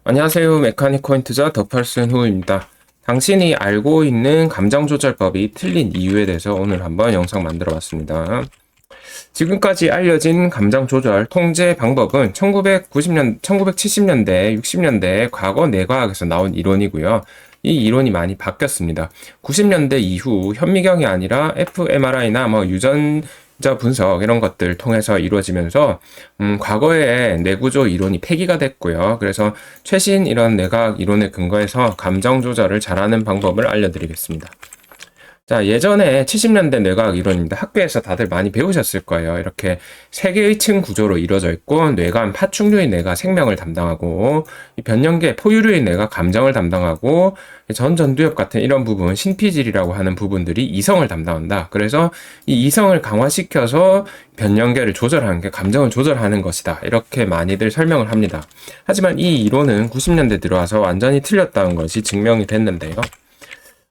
안녕하세요. 메카닉 코인 투자 더팔슨 후입니다. 당신이 알고 있는 감정조절법이 틀린 이유에 대해서 오늘 한번 영상 만들어 봤습니다. 지금까지 알려진 감정조절 통제 방법은 1970년대, 60년대 과거 뇌과학에서 나온 이론이고요. 이 이론이 많이 바뀌었습니다. 90년대 이후 현미경이 아니라 fMRI나 유전자 분석 이런 것들 통해서 이루어지면서 과거의 뇌구조 이론이 폐기가 됐고요. 그래서 최신 이런 뇌과학 이론에 근거해서 감정 조절을 잘하는 방법을 알려드리겠습니다. 자, 예전에 70년대 뇌과학 이론입니다. 학교에서 다들 많이 배우셨을 거예요. 이렇게 세 개의 층 구조로 이루어져 있고, 뇌가 파충류의 뇌가 생명을 담당하고, 이 변연계 포유류의 뇌가 감정을 담당하고, 전두엽 같은 이런 부분, 신피질이라고 하는 부분들이 이성을 담당한다. 그래서 이 이성을 강화시켜서 변연계를 조절하는 게 감정을 조절하는 것이다. 이렇게 많이들 설명을 합니다. 하지만 이 이론은 90년대 들어와서 완전히 틀렸다는 것이 증명이 됐는데요.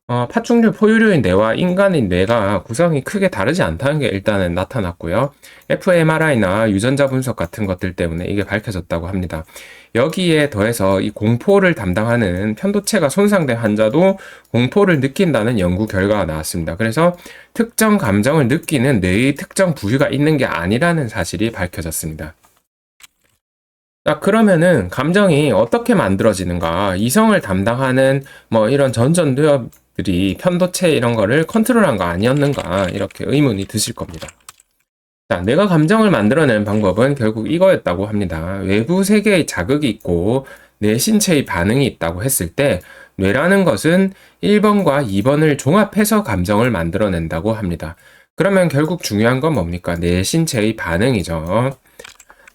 파충류 포유류의 뇌와 인간의 뇌가 구성이 크게 다르지 않다는 게 일단은 나타났고요. fMRI나 유전자 분석 같은 것들 때문에 이게 밝혀졌다고 합니다. 여기에 더해서 이 공포를 담당하는 편도체가 손상된 환자도 공포를 느낀다는 연구 결과가 나왔습니다. 그래서 특정 감정을 느끼는 뇌의 특정 부위가 있는 게 아니라는 사실이 밝혀졌습니다. 자, 그러면은 감정이 어떻게 만들어지는가? 이성을 담당하는 이런 전두엽들이 편도체 이런 거를 컨트롤한 거 아니었는가? 이렇게 의문이 드실 겁니다. 자, 내가 감정을 만들어내는 방법은 결국 이거였다고 합니다. 외부 세계의 자극이 있고 내 신체의 반응이 있다고 했을 때 뇌라는 것은 1번과 2번을 종합해서 감정을 만들어낸다고 합니다. 그러면 결국 중요한 건 뭡니까? 내 신체의 반응이죠.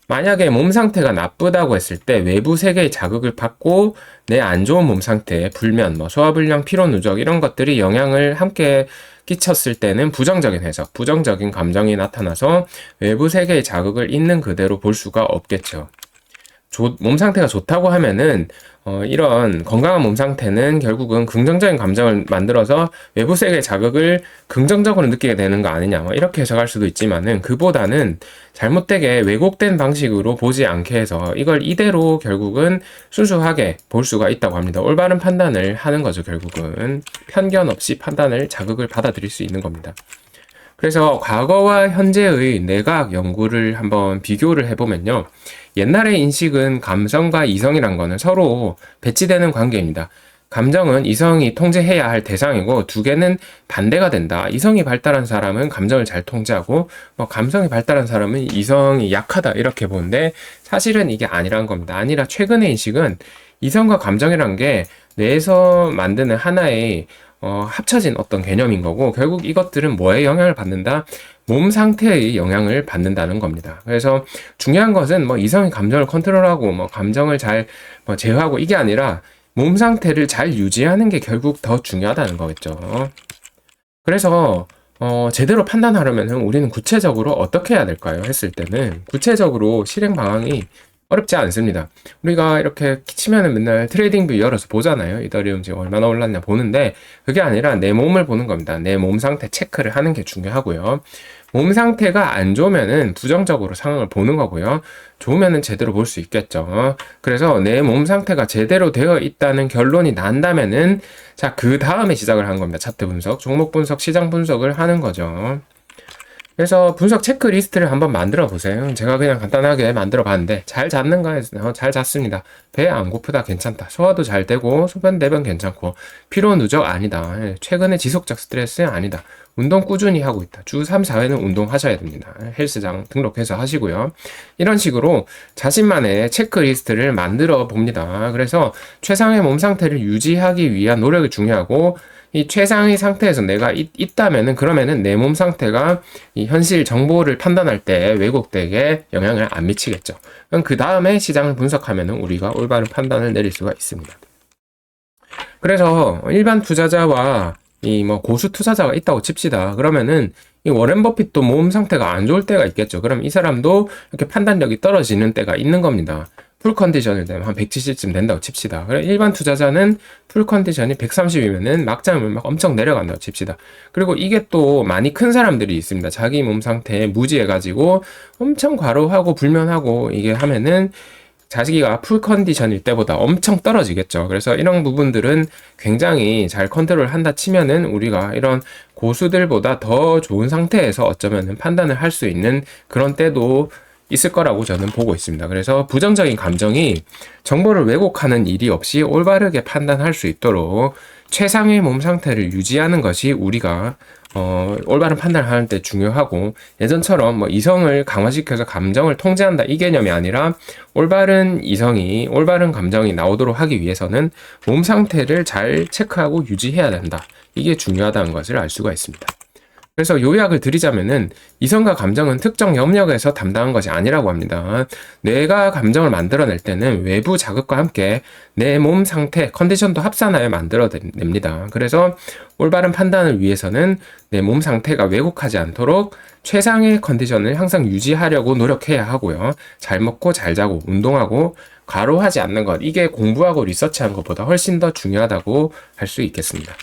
만약에 몸 상태가 나쁘다고 했을 때 외부 세계의 자극을 받고 내 안 좋은 몸 상태, 불면, 소화불량, 피로누적 이런 것들이 영향을 함께 끼쳤을 때는 부정적인 해석, 부정적인 감정이 나타나서 외부 세계의 자극을 있는 그대로 볼 수가 없겠죠. 몸 상태가 좋다고 하면은 이런 건강한 몸 상태는 결국은 긍정적인 감정을 만들어서 외부 세계의 자극을 긍정적으로 느끼게 되는 거 아니냐 이렇게 해석할 수도 있지만은 그보다는 잘못되게 왜곡된 방식으로 보지 않게 해서 이걸 이대로 결국은 순수하게 볼 수가 있다고 합니다. 올바른 판단을 하는 거죠. 결국은 편견 없이 판단을 자극을 받아들일 수 있는 겁니다. 그래서 과거와 현재의 뇌과학 연구를 한번 비교를 해보면요. 옛날의 인식은 감성과 이성이란 거는 서로 배치되는 관계입니다. 감정은 이성이 통제해야 할 대상이고 두 개는 반대가 된다. 이성이 발달한 사람은 감정을 잘 통제하고 감성이 발달한 사람은 이성이 약하다 이렇게 보는데 사실은 이게 아니란 겁니다. 아니라 최근의 인식은 이성과 감정이란 게 뇌에서 만드는 하나의 합쳐진 어떤 개념인 거고 결국 이것들은 뭐에 영향을 받는다? 몸 상태의 영향을 받는다는 겁니다. 그래서 중요한 것은 이성이 감정을 컨트롤하고 감정을 잘 제어하고 이게 아니라 몸 상태를 잘 유지하는 게 결국 더 중요하다는 거겠죠. 그래서 제대로 판단하려면 우리는 구체적으로 어떻게 해야 될까요? 했을 때는 구체적으로 실행 방향이 어렵지 않습니다. 우리가 이렇게 치면은 맨날 트레이딩뷰 열어서 보잖아요. 이더리움 지금 얼마나 올랐냐 보는데 그게 아니라 내 몸을 보는 겁니다. 내 몸 상태 체크를 하는 게 중요하고요. 몸 상태가 안 좋으면은 부정적으로 상황을 보는 거고요. 좋으면은 제대로 볼 수 있겠죠. 그래서 내 몸 상태가 제대로 되어 있다는 결론이 난다면은 자, 그 다음에 시작을 하는 겁니다. 차트 분석, 종목 분석, 시장 분석을 하는 거죠. 그래서 분석 체크리스트를 한번 만들어 보세요. 제가 그냥 간단하게 만들어 봤는데 잘 잤는가 해서 잘 잤습니다. 배 안 고프다 괜찮다. 소화도 잘 되고 소변 대변 괜찮고 피로 누적 아니다. 최근에 지속적 스트레스 아니다. 운동 꾸준히 하고 있다. 주 3, 4회는 운동하셔야 됩니다. 헬스장 등록해서 하시고요. 이런 식으로 자신만의 체크리스트를 만들어 봅니다. 그래서 최상의 몸 상태를 유지하기 위한 노력이 중요하고 이 최상의 상태에서 내가 있다면은 그러면은 내 몸 상태가 이 현실 정보를 판단할 때 왜곡되게 영향을 안 미치겠죠. 그럼 그 다음에 시장을 분석하면은 우리가 올바른 판단을 내릴 수가 있습니다. 그래서 일반 투자자와 이 고수 투자자가 있다고 칩시다. 그러면은 이 워렌 버핏도 몸 상태가 안 좋을 때가 있겠죠. 그럼 이 사람도 이렇게 판단력이 떨어지는 때가 있는 겁니다. 풀 컨디션이 되면 한 170쯤 된다고 칩시다. 그래 일반 투자자는 풀 컨디션이 130이면은 막장을 엄청 내려간다고 칩시다. 그리고 이게 또 많이 큰 사람들이 있습니다. 자기 몸 상태에 무지해가지고 엄청 과로하고 불면하고 이게 하면은 자기가 풀 컨디션일 때보다 엄청 떨어지겠죠. 그래서 이런 부분들은 굉장히 잘 컨트롤 한다 치면은 우리가 이런 고수들보다 더 좋은 상태에서 어쩌면은 판단을 할 수 있는 그런 때도 있을 거라고 저는 보고 있습니다. 그래서 부정적인 감정이 정보를 왜곡하는 일이 없이 올바르게 판단할 수 있도록 최상의 몸 상태를 유지하는 것이 우리가 올바른 판단을 하는 때 중요하고, 예전처럼 뭐 이성을 강화시켜서 감정을 통제한다 이 개념이 아니라 올바른 이성이 올바른 감정이 나오도록 하기 위해서는 몸 상태를 잘 체크하고 유지해야 된다. 이게 중요하다는 것을 알 수가 있습니다. 그래서 요약을 드리자면은 이성과 감정은 특정 영역에서 담당한 것이 아니라고 합니다. 뇌가 감정을 만들어낼 때는 외부 자극과 함께 내 몸 상태, 컨디션도 합산하여 만들어냅니다. 그래서 올바른 판단을 위해서는 내 몸 상태가 왜곡하지 않도록 최상의 컨디션을 항상 유지하려고 노력해야 하고요. 잘 먹고 잘 자고 운동하고 과로하지 않는 것, 이게 공부하고 리서치하는 것보다 훨씬 더 중요하다고 할 수 있겠습니다.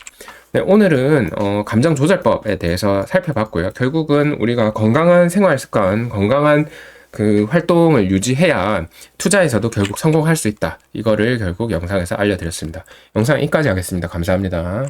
네, 오늘은 감정 조절법에 대해서 살펴봤고요. 결국은 우리가 건강한 생활 습관, 건강한 그 활동을 유지해야 투자에서도 결국 성공할 수 있다. 이거를 결국 영상에서 알려드렸습니다. 영상 여기까지 하겠습니다. 감사합니다.